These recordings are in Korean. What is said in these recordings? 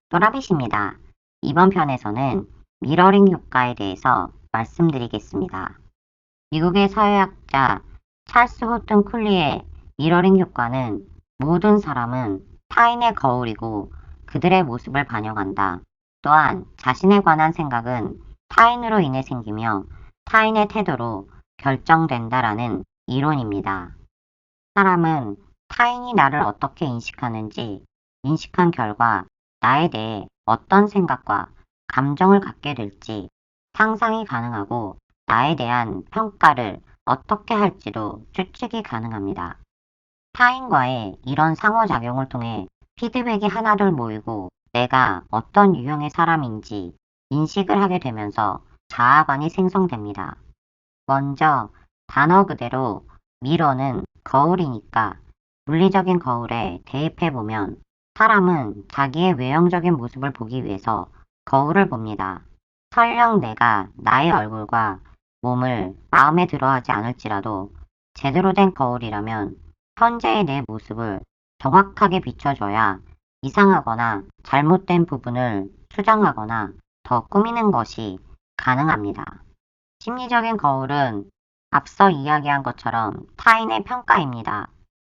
또라빗입니다. 이번 편에서는 미러링 효과에 대해서 말씀드리겠습니다. 미국의 사회학자 찰스 호튼 쿨리의 미러링 효과는 모든 사람은 타인의 거울이고 그들의 모습을 반영한다. 또한 자신에 관한 생각은 타인으로 인해 생기며 타인의 태도로 결정된다라는 이론입니다. 사람은 타인이 나를 어떻게 인식하는지 인식한 결과 나에 대해 어떤 생각과 감정을 갖게 될지 상상이 가능하고 나에 대한 평가를 어떻게 할지도 추측이 가능합니다. 타인과의 이런 상호작용을 통해 피드백이 하나둘 모이고 내가 어떤 유형의 사람인지 인식을 하게 되면서 자아관이 생성됩니다. 먼저 단어 그대로 미러는 거울이니까 물리적인 거울에 대입해보면 사람은 자기의 외형적인 모습을 보기 위해서 거울을 봅니다. 설령 내가 나의 얼굴과 몸을 마음에 들어하지 않을지라도 제대로 된 거울이라면 현재의 내 모습을 정확하게 비춰줘야 이상하거나 잘못된 부분을 수정하거나 더 꾸미는 것이 가능합니다. 심리적인 거울은 앞서 이야기한 것처럼 타인의 평가입니다.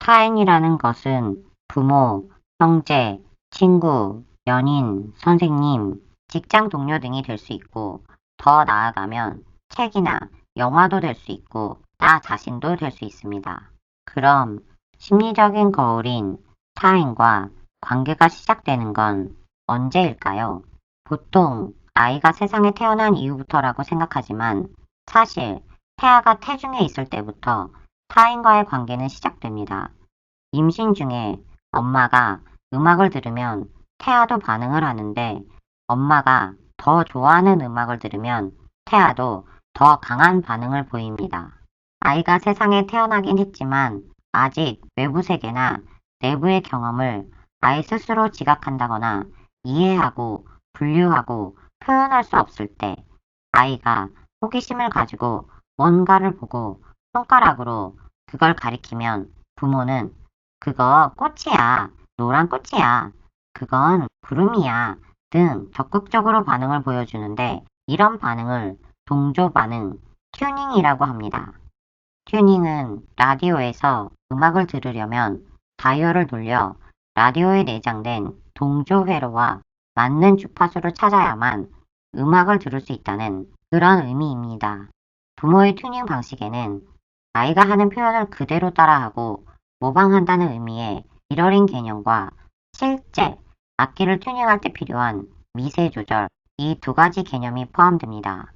타인이라는 것은 부모, 형제, 친구, 연인, 선생님, 직장 동료 등이 될 수 있고 더 나아가면 책이나 영화도 될 수 있고 나 자신도 될 수 있습니다. 그럼 심리적인 거울인 타인과 관계가 시작되는 건 언제일까요? 보통 아이가 세상에 태어난 이후부터라고 생각하지만 사실 태아가 태중에 있을 때부터 타인과의 관계는 시작됩니다. 임신 중에 엄마가 음악을 들으면 태아도 반응을 하는데 엄마가 더 좋아하는 음악을 들으면 태아도 더 강한 반응을 보입니다. 아이가 세상에 태어나긴 했지만 아직 외부 세계나 내부의 경험을 아이 스스로 지각한다거나 이해하고 분류하고 표현할 수 없을 때 아이가 호기심을 가지고 뭔가를 보고 손가락으로 그걸 가리키면 부모는 그거 꽃이야, 노란 꽃이야, 그건 구름이야 등 적극적으로 반응을 보여주는데 이런 반응을 동조 반응, 튜닝이라고 합니다. 튜닝은 라디오에서 음악을 들으려면 다이얼을 돌려 라디오에 내장된 동조 회로와 맞는 주파수를 찾아야만 음악을 들을 수 있다는 그런 의미입니다. 부모의 튜닝 방식에는 아이가 하는 표현을 그대로 따라하고 모방한다는 의미의 미러링 개념과 실제 악기를 튜닝할 때 필요한 미세 조절, 이 두 가지 개념이 포함됩니다.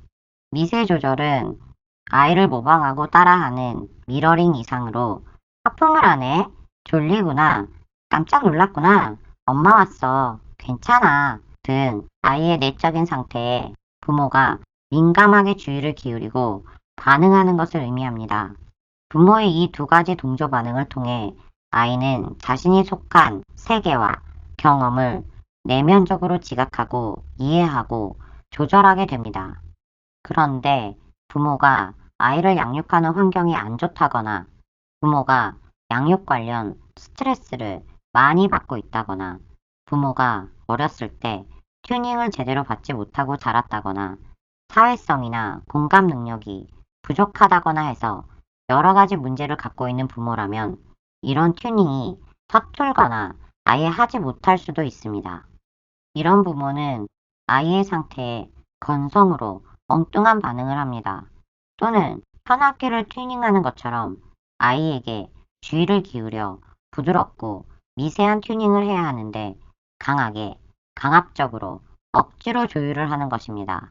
미세 조절은 아이를 모방하고 따라하는 미러링 이상으로 하품을 하네, 졸리구나, 깜짝 놀랐구나, 엄마 왔어, 괜찮아 등 아이의 내적인 상태에 부모가 민감하게 주의를 기울이고 반응하는 것을 의미합니다. 부모의 이 두 가지 동조 반응을 통해 아이는 자신이 속한 세계와 경험을 내면적으로 지각하고 이해하고 조절하게 됩니다. 그런데 부모가 아이를 양육하는 환경이 안 좋다거나 부모가 양육 관련 스트레스를 많이 받고 있다거나 부모가 어렸을 때 튜닝을 제대로 받지 못하고 자랐다거나 사회성이나 공감 능력이 부족하다거나 해서 여러 가지 문제를 갖고 있는 부모라면 이런 튜닝이 서툴거나 아예 하지 못할 수도 있습니다. 이런 부모는 아이의 상태에 건성으로 엉뚱한 반응을 합니다. 또는 현악기를 튜닝하는 것처럼 아이에게 주의를 기울여 부드럽고 미세한 튜닝을 해야 하는데 강하게, 강압적으로, 억지로 조율을 하는 것입니다.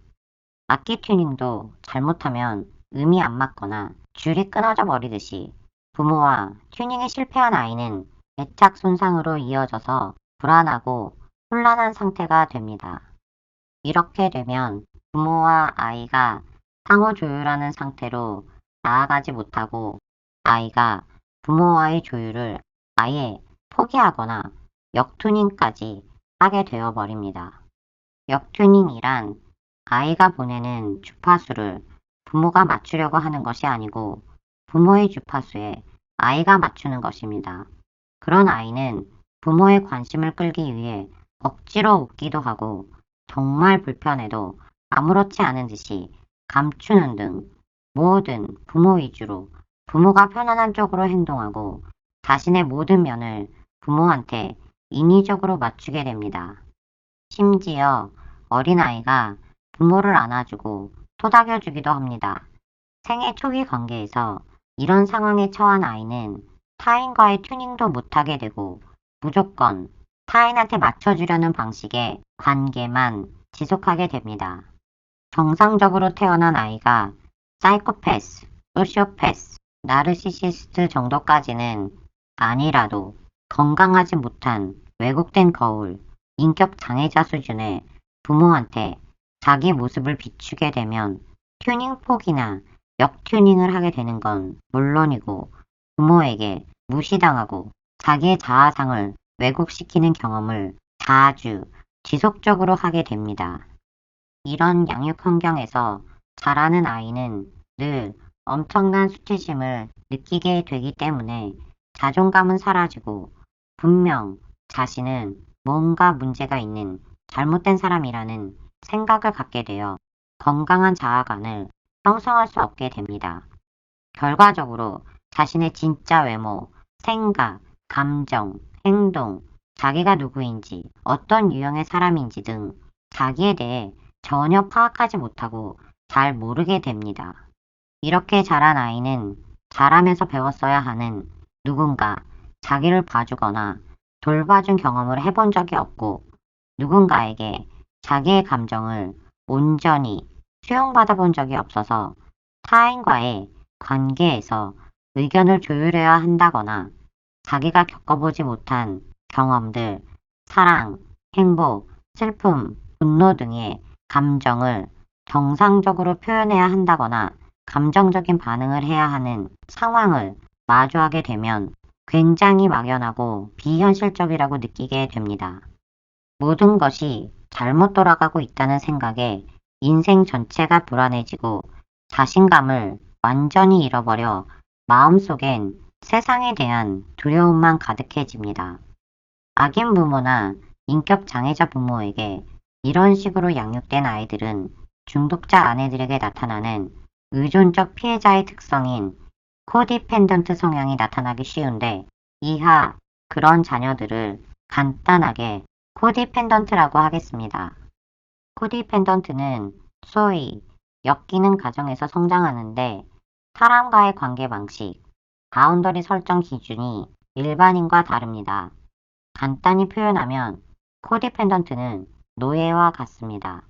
악기 튜닝도 잘못하면 음이 안 맞거나 줄이 끊어져 버리듯이 부모와 튜닝에 실패한 아이는 애착 손상으로 이어져서 불안하고 혼란한 상태가 됩니다. 이렇게 되면 부모와 아이가 상호 조율하는 상태로 나아가지 못하고 아이가 부모와의 조율을 아예 포기하거나 역튜닝까지 하게 되어 버립니다. 역튜닝이란 아이가 보내는 주파수를 부모가 맞추려고 하는 것이 아니고 부모의 주파수에 아이가 맞추는 것입니다. 그런 아이는 부모의 관심을 끌기 위해 억지로 웃기도 하고 정말 불편해도 아무렇지 않은 듯이 감추는 등 뭐든 부모 위주로 부모가 편안한 쪽으로 행동하고 자신의 모든 면을 부모한테 인위적으로 맞추게 됩니다. 심지어 어린아이가 부모를 안아주고 토닥여주기도 합니다. 생애 초기 관계에서 이런 상황에 처한 아이는 타인과의 튜닝도 못하게 되고 무조건 타인한테 맞춰주려는 방식의 관계만 지속하게 됩니다. 정상적으로 태어난 아이가 사이코패스, 소시오패스, 나르시시스트 정도까지는 아니라도 건강하지 못한 왜곡된 거울, 인격 장애자 수준의 부모한테 자기 모습을 비추게 되면 튜닝 폭이나 역튜닝을 하게 되는 건 물론이고 부모에게 무시당하고 자기의 자아상을 왜곡시키는 경험을 자주 지속적으로 하게 됩니다. 이런 양육 환경에서 자라는 아이는 늘 엄청난 수치심을 느끼게 되기 때문에 자존감은 사라지고 분명 자신은 뭔가 문제가 있는 잘못된 사람이라는 생각을 갖게 되어 건강한 자아관을 형성할 수 없게 됩니다. 결과적으로 자신의 진짜 외모, 생각, 감정, 행동, 자기가 누구인지, 어떤 유형의 사람인지 등 자기에 대해 전혀 파악하지 못하고 잘 모르게 됩니다. 이렇게 자란 아이는 자라면서 배웠어야 하는 누군가 자기를 봐주거나 돌봐준 경험을 해본 적이 없고 누군가에게 자기의 감정을 온전히 수용받아 본 적이 없어서 타인과의 관계에서 의견을 조율해야 한다거나 자기가 겪어보지 못한 경험들, 사랑, 행복, 슬픔, 분노 등의 감정을 정상적으로 표현해야 한다거나 감정적인 반응을 해야 하는 상황을 마주하게 되면 굉장히 막연하고 비현실적이라고 느끼게 됩니다. 모든 것이 잘못 돌아가고 있다는 생각에 인생 전체가 불안해지고 자신감을 완전히 잃어버려 마음속엔 세상에 대한 두려움만 가득해집니다. 악인 부모나 인격 장애자 부모에게 이런 식으로 양육된 아이들은 중독자 아내들에게 나타나는 의존적 피해자의 특성인 코디펜던트 성향이 나타나기 쉬운데 이하 그런 자녀들을 간단하게 코디펜던트라고 하겠습니다. 코디펜던트는 소위 엮이는 가정에서 성장하는데 사람과의 관계 방식, 바운더리 설정 기준이 일반인과 다릅니다. 간단히 표현하면 코디펜던트는 노예와 같습니다.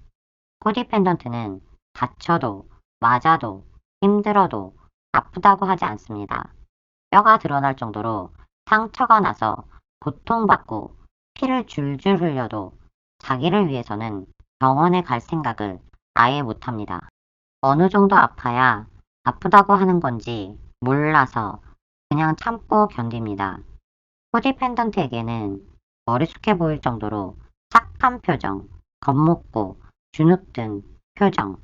코디펜던트는 다쳐도 맞아도 힘들어도 아프다고 하지 않습니다. 뼈가 드러날 정도로 상처가 나서 고통받고 피를 줄줄 흘려도 자기를 위해서는 병원에 갈 생각을 아예 못합니다. 어느 정도 아파야 아프다고 하는 건지 몰라서 그냥 참고 견딥니다. 코디펜던트에게는 머리숙해 보일 정도로 착한 표정, 겁먹고 주눅든 표정,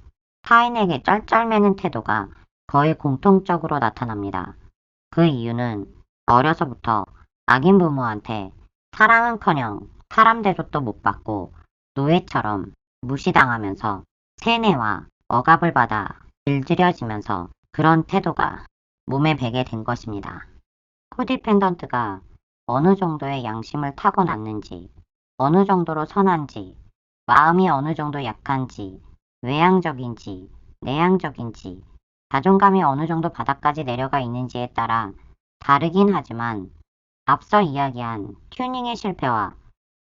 타인에게 쩔쩔매는 태도가 거의 공통적으로 나타납니다. 그 이유는 어려서부터 악인 부모한테 사랑은커녕 사람 대접도 못 받고 노예처럼 무시당하면서 세뇌와 억압을 받아 길들여지면서 그런 태도가 몸에 배게 된 것입니다. 코디펜던트가 어느 정도의 양심을 타고났는지, 어느 정도로 선한지, 마음이 어느 정도 약한지, 외향적인지, 내향적인지, 자존감이 어느 정도 바닥까지 내려가 있는지에 따라 다르긴 하지만 앞서 이야기한 튜닝의 실패와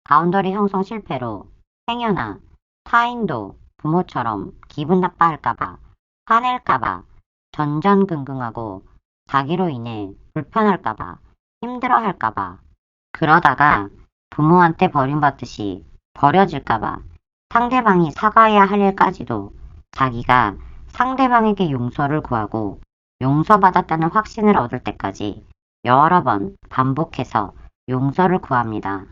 바운더리 형성 실패로 행여나 타인도 부모처럼 기분 나빠할까봐, 화낼까봐, 전전긍긍하고 자기로 인해 불편할까봐, 힘들어할까봐, 그러다가 부모한테 버림받듯이 버려질까봐 상대방이 사과해야 할 일까지도 자기가 상대방에게 용서를 구하고 용서받았다는 확신을 얻을 때까지 여러 번 반복해서 용서를 구합니다.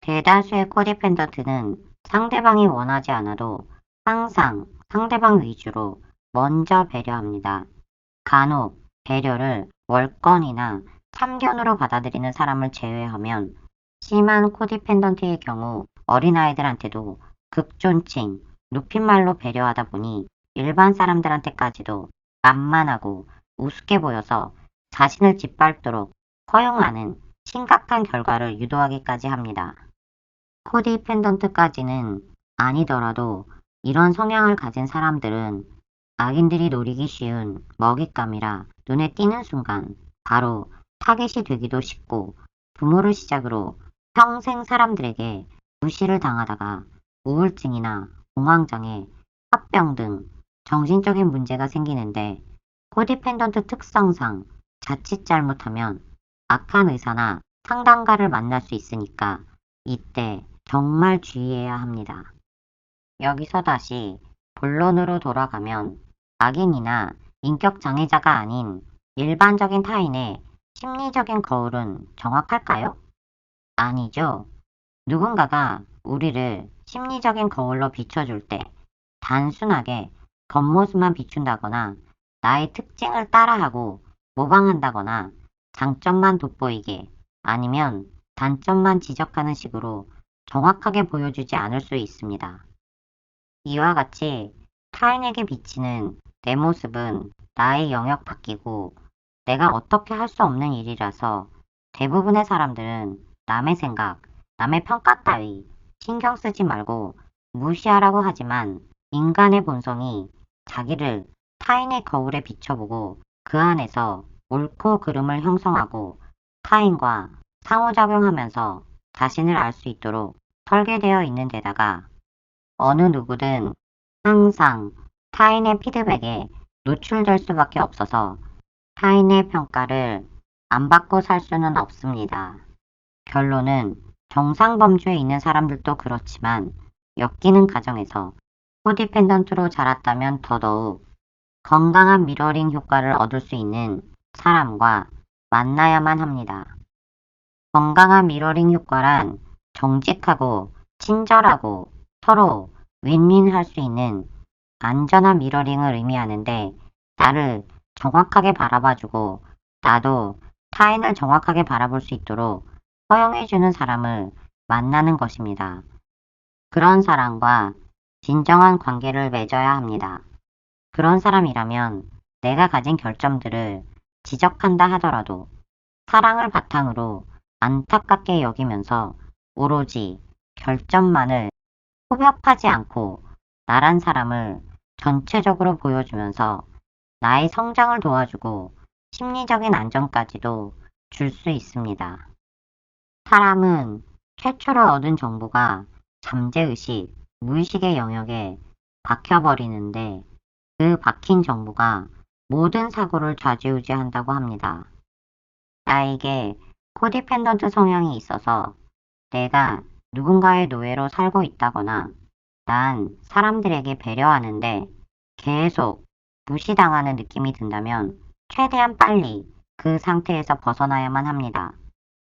대다수의 코디펜던트는 상대방이 원하지 않아도 항상 상대방 위주로 먼저 배려합니다. 간혹 배려를 월권이나 참견으로 받아들이는 사람을 제외하면 심한 코디펜던트의 경우 어린아이들한테도 극존칭, 높임말로 배려하다 보니 일반 사람들한테까지도 만만하고 우습게 보여서 자신을 짓밟도록 허용하는 심각한 결과를 유도하기까지 합니다. 코디펜던트까지는 아니더라도 이런 성향을 가진 사람들은 악인들이 노리기 쉬운 먹잇감이라 눈에 띄는 순간 바로 타겟이 되기도 쉽고 부모를 시작으로 평생 사람들에게 무시를 당하다가 우울증이나 공황장애, 합병 등 정신적인 문제가 생기는데 코디펜던트 특성상 자칫 잘못하면 악한 의사나 상담가를 만날 수 있으니까 이때 정말 주의해야 합니다. 여기서 다시 본론으로 돌아가면 악인이나 인격 장애자가 아닌 일반적인 타인의 심리적인 거울은 정확할까요? 아니죠. 누군가가 우리를 심리적인 거울로 비춰줄 때 단순하게 겉모습만 비춘다거나 나의 특징을 따라하고 모방한다거나 장점만 돋보이게 아니면 단점만 지적하는 식으로 정확하게 보여주지 않을 수 있습니다. 이와 같이 타인에게 비치는 내 모습은 나의 영역 밖이고 내가 어떻게 할 수 없는 일이라서 대부분의 사람들은 남의 생각, 남의 평가 따위 신경 쓰지 말고 무시하라고 하지만 인간의 본성이 자기를 타인의 거울에 비춰보고 그 안에서 옳고 그름을 형성하고 타인과 상호작용하면서 자신을 알 수 있도록 설계되어 있는 데다가 어느 누구든 항상 타인의 피드백에 노출될 수밖에 없어서 타인의 평가를 안 받고 살 수는 없습니다. 결론은 정상범주에 있는 사람들도 그렇지만 엮이는 가정에서 코디펜던트로 자랐다면 더더욱 건강한 미러링 효과를 얻을 수 있는 사람과 만나야만 합니다. 건강한 미러링 효과란 정직하고 친절하고 서로 윈윈할 수 있는 안전한 미러링을 의미하는데 나를 정확하게 바라봐주고 나도 타인을 정확하게 바라볼 수 있도록 허용해주는 사람을 만나는 것입니다. 그런 사람과 진정한 관계를 맺어야 합니다. 그런 사람이라면 내가 가진 결점들을 지적한다 하더라도 사랑을 바탕으로 안타깝게 여기면서 오로지 결점만을 포협하지 않고 나란 사람을 전체적으로 보여주면서 나의 성장을 도와주고 심리적인 안정까지도 줄 수 있습니다. 사람은 최초로 얻은 정보가 잠재의식, 무의식의 영역에 박혀버리는데 그 박힌 정보가 모든 사고를 좌지우지한다고 합니다. 나에게 코디펜던트 성향이 있어서 내가 누군가의 노예로 살고 있다거나 난 사람들에게 배려하는데 계속 무시당하는 느낌이 든다면 최대한 빨리 그 상태에서 벗어나야만 합니다.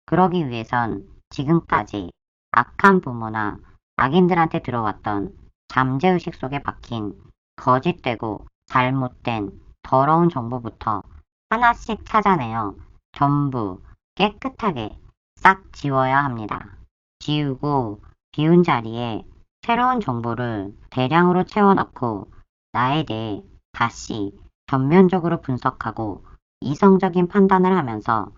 그러기 위해선 지금까지 악한 부모나 악인들한테 들어왔던 잠재의식 속에 박힌 거짓되고 잘못된 더러운 정보부터 하나씩 찾아내어 전부 깨끗하게 싹 지워야 합니다. 지우고 비운 자리에 새로운 정보를 대량으로 채워넣고 나에 대해 다시 전면적으로 분석하고 이성적인 판단을 하면서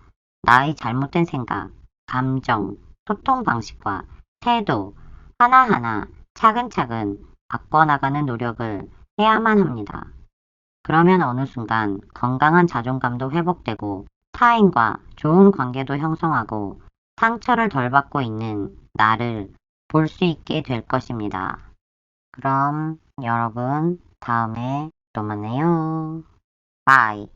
나의 잘못된 생각, 감정, 소통 방식과 태도 하나하나 차근차근 바꿔나가는 노력을 해야만 합니다. 그러면 어느 순간 건강한 자존감도 회복되고 타인과 좋은 관계도 형성하고 상처를 덜 받고 있는 나를 볼 수 있게 될 것입니다. 그럼 여러분 다음에 또 만나요. 바이.